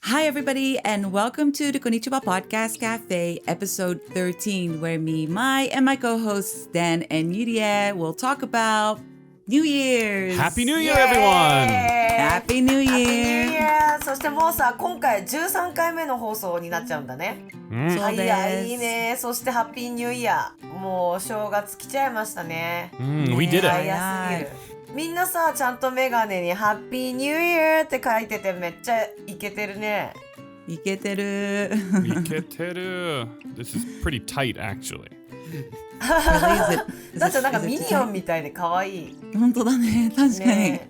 Hi, everybody, and welcome to the Konnichiwa Podcast Cafe, episode 13, where me, Mai, and my co-hosts, Dan and Yuria, will talk about New Year's. Happy New Year, everyone! Happy New Happy New Year! Year! そしてもうさ、今回13回目の放送になっちゃうんだね。そうです。早いね。そしてハッピーニューイヤー。もうお正月来ちゃいましたね。We did it. 早すぎる。みんなさ、ちゃんとメガネにハッピーニューイヤーって書いててめっちゃイケてるね。イケてる。Iketeru. This is pretty tight, actually. だってなんかミニオンみたいで可愛い。本当だね。確かに。ね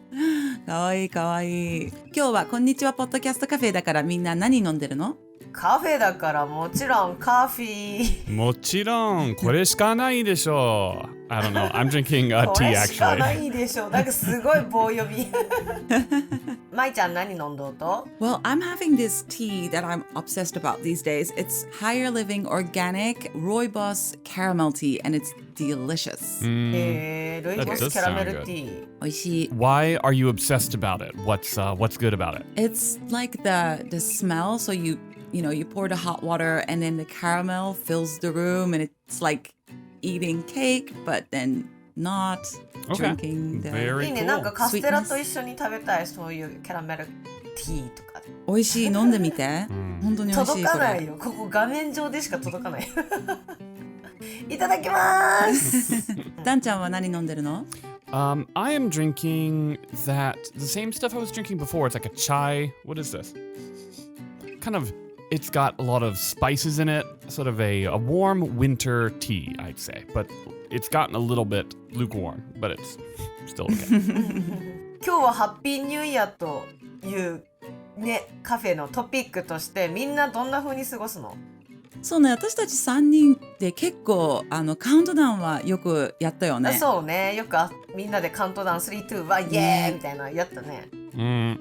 かわいいかわいい。今日はこんにちはポッドキャストカフェだからみんな何飲んでるの？カフェだからもちろんカフィー。もちろん、これしかないでしょう。I don't know. I'm drinking a こ tea, れしかな actually. いでしょ。なんかすごい棒呼び。まいちゃん何飲んどうと？ Well, I'm having this tea that I'm obsessed about these days. It's Higher Living Organic Rooibos Caramel Tea, and it's delicious. ルイボ That ス does キャラメ sound ル good. ティー。美味しい。 Why are you obsessed about it? What's good about it? It's like the smell. So you pour the hot water, and then the caramel fills the room, and it's like eating cake, but then not Okay. drinking the. Very いいね、 cool. なんかカステラと一緒に食べたいそういうキャラメルティーとか。美味しい。飲んでみて。本当に美味しい。届かないこよ。ここ画面上でしか届かない。いただきます。れ。ダンちゃんは何飲んでるの？ I am drinking the same stuff I was drinking before. It's like a chai. What is this? Kind of, it's got a lot of spices in it. Sort of a warm winter tea, I'd say. But it's gotten a little bit lukewarm, but it's still okay. 今日はハッピーニューイヤーというねカフェのトピックとしてみんなどんな風に過ごすの？そうね、私たち3人で結構カウントダウンはよくやったよね。そうね、よくみんなでカウントダウン3、2、1、イエーイみたいなやったね。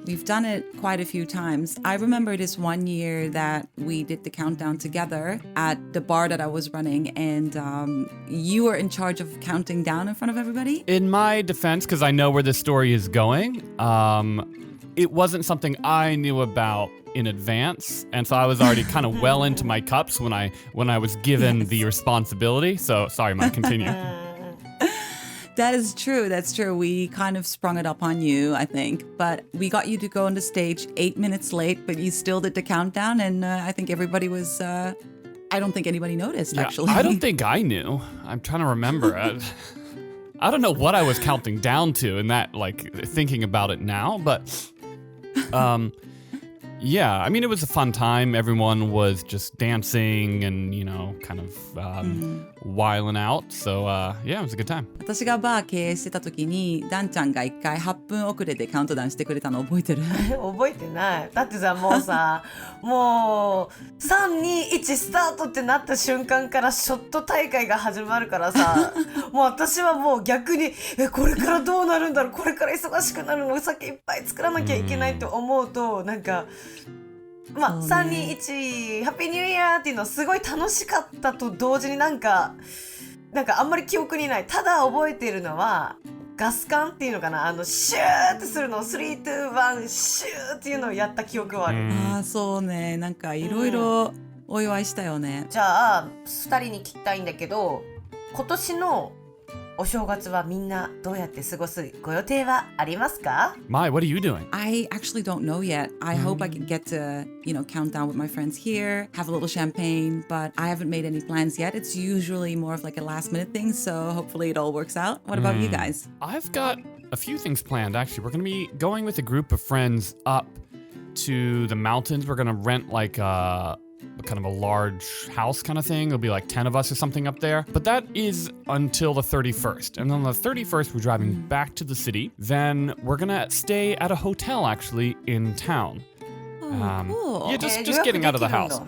We've done it quite a few times. I remember this one year that we did the countdown together at the bar that I was running, and you were in charge of counting down in front of everybody. In my defense, because I know where this story is going, it wasn't something I knew about in advance, and so I was already kind of well into my cups when I was given the responsibility. So sorry, Mike, continue. That is true. That's true. We kind of sprung it up on you, I think. But we got you to go on the stage 8 minutes late, but you still did the countdown, and I think everybody was... I don't think anybody noticed, actually. I don't think I knew. I'm trying to remember. I don't know what I was counting down to in that, like, thinking about it now, but yeah, I mean, it was a fun time. Everyone was just dancing and, kind of wiling out. So, yeah, it was a good time. 私がバー経営してた時にダンちゃんが1回8分遅れでカウントダウンしてくれたの覚えてる？覚えてない。だってさ、もうさ、もう3、2、1スタートってなった瞬間からショット大会が始まるからさ、もう私はもう逆にこれからどうなるんだろう、これから忙しくなるの、お酒いっぱい作らなきゃいけないって思うと、なんかまあ、3、2、1ハッピーニューイヤーっていうのはすごい楽しかったと同時になんかあんまり記憶にない。ただ覚えているのはガス管っていうのかな、シューってするのを3、2、1シューっていうのをやった記憶はある。ああ、そうね。なんかいろいろお祝いしたよね。じゃあ2人に聞きたいんだけど、今年のお正月はみんなどうやって過ごすご予定はありますか？ Mai, what are you doing? I actually don't know yet. I hope I can get to, count down with my friends here, have a little champagne, but I haven't made any plans yet. It's usually more of like a last minute thing, so hopefully it all works out. What about you guys? I've got a few things planned, actually. We're going to be going with a group of friends up to the mountains. We're going to rent like kind of a large house kind of thing. It'll be like 10 of us or something up there. But that is until the 31st. And on the 31st, we're driving back to the city. Then we're going to stay at a hotel, actually, in town. Cool. Yeah, just getting out of the house.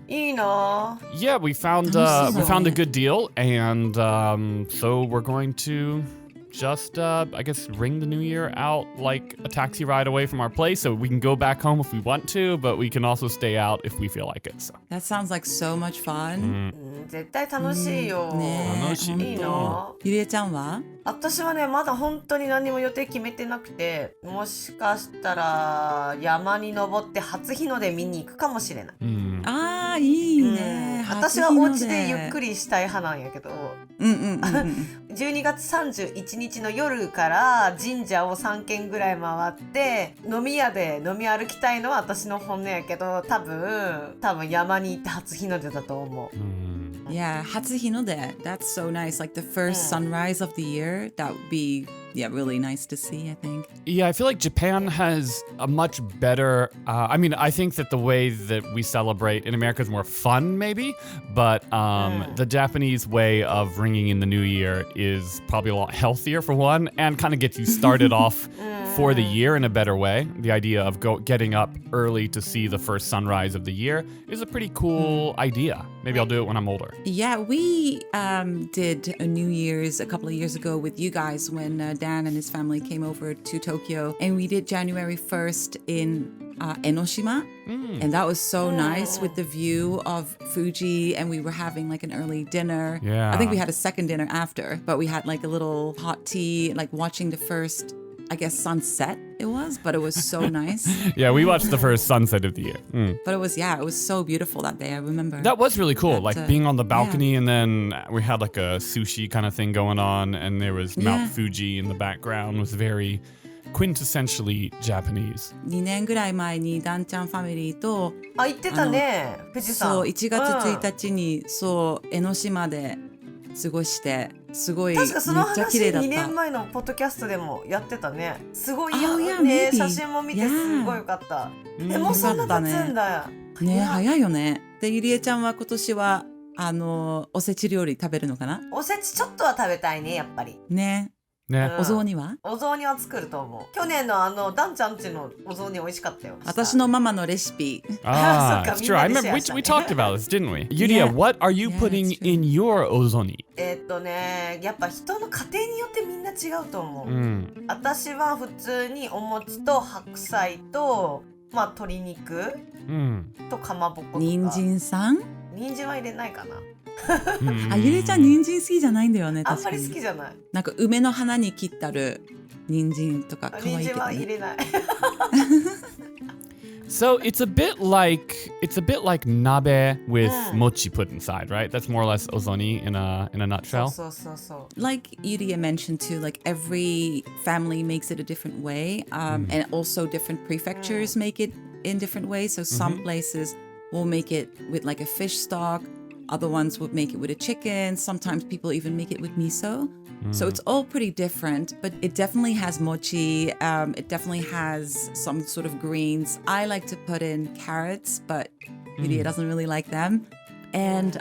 いいな。 Yeah, we found a good deal. And so we're going to just, I guess, ring the new year out like a taxi ride away from our place so we can go back home if we want to, but we can also stay out if we feel like it. So. That sounds like so much fun. 絶対楽しいよ。ねえ楽しいいいの？ゆりえちゃんは？私はねまだ本当に何も予定決めてなくて、もしかしたら山に登って初日の出見に行くかもしれない。ああ、いいね。私はお家でゆっくりしたい派なんやけど、12月31日の夜から神社を3軒ぐらい回って飲み屋で飲み歩きたいのは私の本音やけど、多分山に行って初日の出だと思う。Yeah, 初日の出. That's so nice. Like the first sunrise of the year. That would be, yeah, really nice to see, I think. Yeah, I feel like Japan has a much better. I mean, I think that the way that we celebrate in America is more fun, maybe, but the Japanese way of ringing in the new year is probably a lot healthier for one, and kind of gets you started off for the year in a better way. The idea of getting up early to see the first sunrise of the year is a pretty cool idea. Maybe I'll do it when I'm older. Yeah, we did a New Year's a couple of years ago with you guys when Dan and his family came over to Tokyo, and we did January 1st in Enoshima, and that was so nice with the view of Fuji, and we were having like an early dinner. Yeah. I think we had a second dinner after, but we had like a little hot tea, like watching the first, I guess, sunset it was, but it was so nice. Yeah, we watched the first sunset of the year. But it was so beautiful that day, I remember. That was really cool, That, like being on the balcony and then we had like a sushi kind of thing going on and there was Mount Fuji in the background. It was very quintessentially Japanese. 2年ぐらい前にダンちゃんファミリーとあ、行ってたね、富士山。そう1月1日にそう江ノ島で過ごしてすごいめっ確かそのちゃ綺話2麗だった。年前のポッドキャストでもやってたね。すごいよ yeah, ね。 maybe. 写真も見てすごいよかった。もうそんな経つんだ。ね早いよね。でゆりえちゃんは今年はおせち料理食べるのかな？おせちちょっとは食べたいね、やっぱり。ね。ね。お雑煮は？お雑煮は作ると思う。去年のダンちゃんちのお雑煮美味しかったよ。私のママのレシピ。Ah, So it's true. I remember we talked about this, didn't we? Yuria, what are you putting in your ozoni? やっぱ人の家庭によってみんな違うと思う。私は普通にお餅と白菜と、まあ鶏肉とかまぼことか。人参さん？人参は入れないかな。あ、ゆりえちゃん人参好きじゃないんだよね。あんまり確かに好きじゃない。なんか梅の花に切ってある人参とか可愛いけど人参は入ね。れない。So it's a bit like nabe with mochi put inside, right? That's more or less ozoni in a nutshell. そうそうそう。 Like Yuria mentioned too, like every family makes it a different way, and also different prefectures make it in different ways. So some places will make it with like a fish stock, other ones would make it with a chicken. Sometimes people even make it with miso. So it's all pretty different, but it definitely has mochi. It definitely has some sort of greens. I like to put in carrots, but Yuria doesn't really like them. And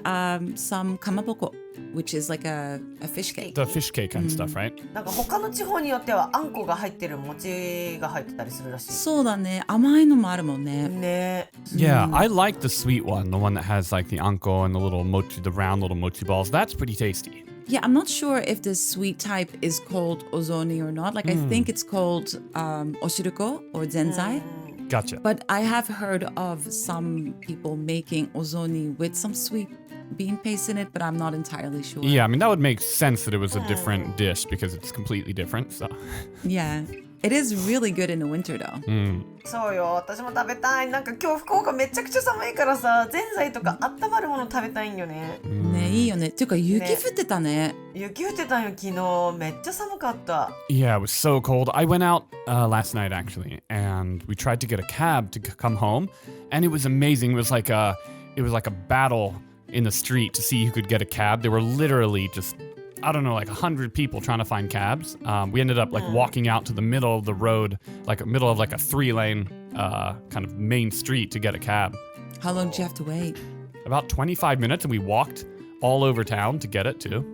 some kamaboko, which is like a fish cake. The fish cake kind of stuff, right? なんか他の地方によってはあんこが入ってる餅が入ってたりするらしい。そうだね。甘いのもあるもんね。ね。 Yeah, I like the sweet one, the one that has like the anko and the little mochi, the round little mochi balls. That's pretty tasty. Yeah, I'm not sure if the sweet type is called ozoni or not. Like I think it's called oshiruko or zenzai. Gotcha. But I have heard of some people making ozoni with some sweet bean paste in it, but I'm not entirely sure. Yeah, I mean, that would make sense that it was a different dish because it's completely different. So, Yeah. It is really good in the winter though. そうよ。私も食べたい。なんか今日福岡めちゃくちゃ寒いからさ、ぜんざいとか温まるもの食べたいんよね。ね、いいよね。っていうか雪降ってたね。雪降ってたんよ昨日。めっちゃ寒かった。 yeah, it was so cold. I went out last night actually, and we tried to get a cab to come home, and it was amazing. It was like a battle in the street to see who could get a cab. They were literally just, I don't know, like 100 people trying to find cabs. We ended up like walking out to the middle of the road, like middle of like a 3-lane kind of main street to get a cab. How long did you have to wait? About 25 minutes, and we walked all over town to get it too.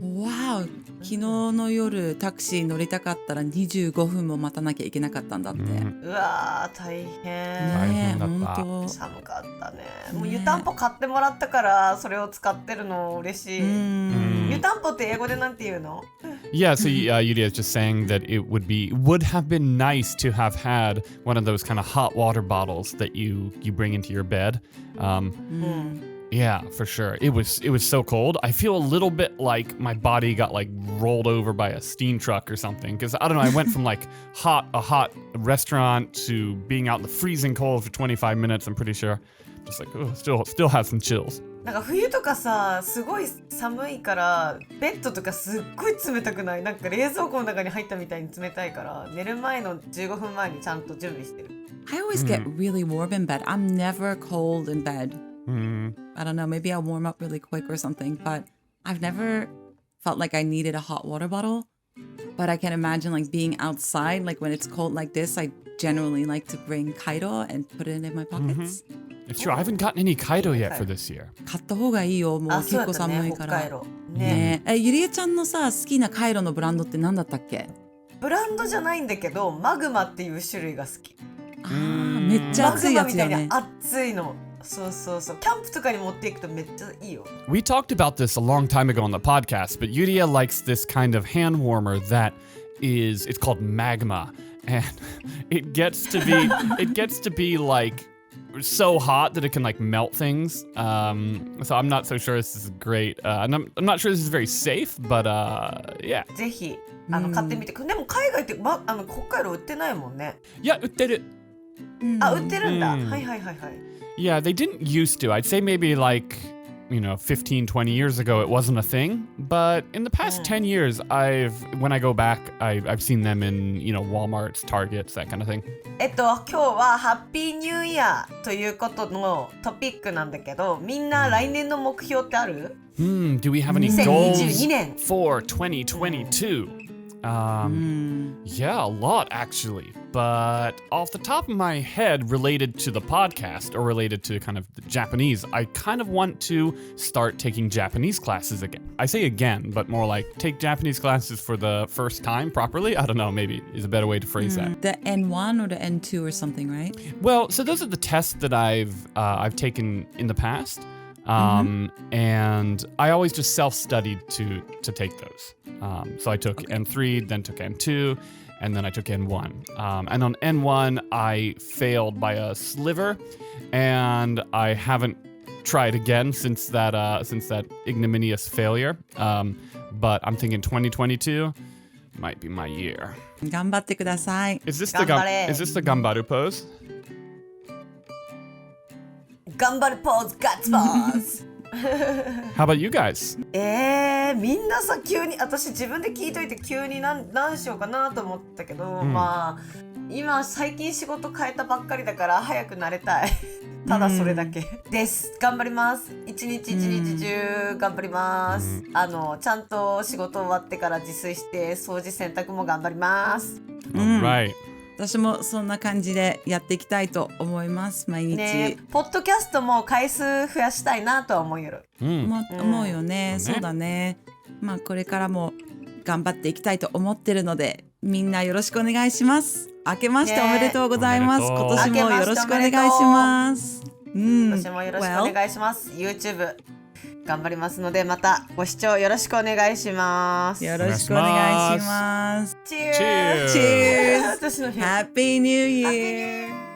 Wow. 昨日の夜タクシー乗りたかったら25分も待たなきゃいけなかったんだって。うわー大変。ねえ、大変だった。本寒かったね。もう湯たんぽ買ってもらったからそれを使ってるの嬉しい。湯たんぽって英語でなんて言うの？ Yeah, so Yuria is just saying that it would have been nice to have had one of those kind of hot water bottles that you bring into your bed. Yeah, for sure. It was so cold. I feel a little bit like my body got like rolled over by a steam truck or something. Because I don't know, I went from like a hot restaurant to being out in the freezing cold for 25 minutes. I'm pretty sure. Just like, oh, still have some chills. なんか冬とかさ、すごい寒いからベッドとかすっごい冷たくない？なんか冷蔵庫の中に入ったみたいに冷たいから寝る前の15分前にちゃんと準備してる。I always get really warm in bed. I'm never cold in bed. Mm. I don't know, maybe I'll warm up really quick or something, but I've never felt like I needed a hot water bottle. But I can imagine like being outside, like when it's cold like this, I generally like to bring Kaido and put it in my pockets. It's true. I haven't gotten any Kaido yet for this year. 買った方がいいよ、もうあ、そう結構やったね、寒いから。北海道。ねえ、ゆりえちゃんのさ、好きなカイロのブランドって何だったっけ？ブランドじゃないんだけど、マグマっていう種類が好き。あー、めっちゃマグ熱いマみたいにやつよね。熱いの。そうそうそう。キャンプとかに持っていくとめっちゃいいよ。We talked about this a long time ago on the podcast, but Yuria likes this kind of hand warmer that it's called Magma, and it gets to be like so hot that it can like melt things. So I'm not so sure this is great. I'm not sure this is very safe, but yeah. ぜひ買ってみて。でも海外って北海道売ってないもんね。Yeah, 売ってる。あ、売ってるんだ。うんはいはいはいはい。Yeah, they didn't used to. I'd say maybe like, 15, 20 years ago it wasn't a thing. But in the past 10 years, when I go back, I've seen them in, Walmarts, Targets, that kind of thing. 今日はハッピーニューイヤーということのトピックなんだけど、みんな来年の目標ってある？ Do we have any 2022 goals 年。 for 2022? Yeah, a lot actually. But off the top of my head, related to the podcast or related to kind of the Japanese, I kind of want to start taking Japanese classes again. I say again, but more like take Japanese classes for the first time properly. I don't know, maybe is a better way to phrase that. The N1 or the N2 or something, right? Well, so those are the tests that I've taken in the past. And I always just self-studied to take those. So I took N3, then took N2, and then I took N1. And on N1, I failed by a sliver, and I haven't tried again since that ignominious failure. But I'm thinking 2022 might be my year. 頑張ってください。Is this the 頑張れ。 Gambaru pose? 頑張るポーズ、ガッツポーズ。How about you guys? みんなさ急に私自分で聞いといて急に何しようかなと思ったけど、まあ今最近仕事変えたばっかりだから早く慣れたい。ただそれだけです。頑張ります。一日一日中頑張ります。ちゃんと仕事終わってから自炊して掃除洗濯も頑張ります。Right. 私もそんな感じでやっていきたいと思います、毎日。ね、ポッドキャストも回数増やしたいなとは思いよる。思うよね、そうだね。まあこれからも頑張っていきたいと思ってるので、みんなよろしくお願いします。明けましておめでとうございます。ね今年もよろしくお願いします。今年もよろしくお願いします。YouTube 頑張りますので、またご視聴よろしくお願いします。よろしくお願いします。Cheers! Cheers! 私の日 Happy New Year!